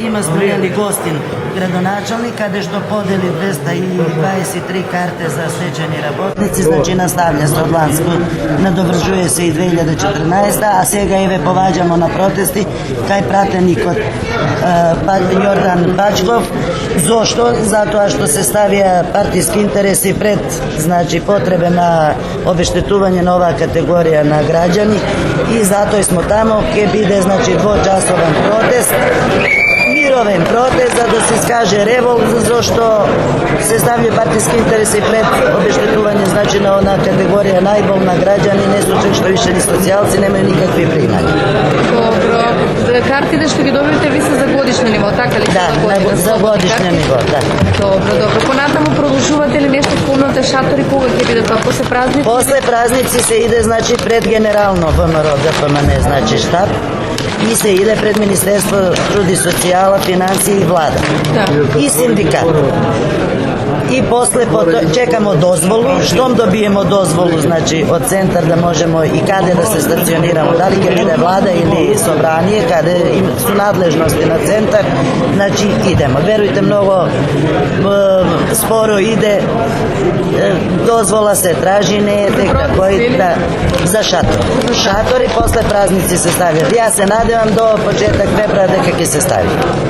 Ima smo jeli gostin gradonačelnika, gde što podeli 223 karte za stečajni rabotnici, znači nastavlja se od Lansku, nadovršuje se i 2014. A сега еве поваѓамо на протести кај пратеникот Јордан Бачков. Зошто? Затоа што се ставија партиски интереси пред, значи, потребе на обештетување на оваа категорија на граѓани и затоа смо тамо. Ке биде, значи, двочасовен протест, мировен протест, за да се скаже револт, зашто се ставлja партиски интереси пред обештетување, значи, на она категорија најболна граѓани, не случај што више ни социјалци немају никакви примања. Добро. Картите што ги добивате ви се за годишно ниво, така ли? Да, за годишно ниво, да. Добро. Понатаму продолжувате ли нешто полните шатори, кога ќе биде тоа? После празници? После празници се иде, значи, пред генерално ВМРО, ГПМН, значи, штаб, и се иде пред Министерство труд и социјала, финансии и влада. Да. И синдикат. И после чекамо дозволу, штом добиемо дозволу, значи, од центар да можемо и каде да се стационирамо, дали ќе биде влада или собрание, каде су надлежности на центар, значи идемо. Верујте, многу споро иде, дозвола се тражи, не е дека кој да за шатор. Шатори после празници се ставиат. Јас се надевам до почеток февруар дека ќе се стави.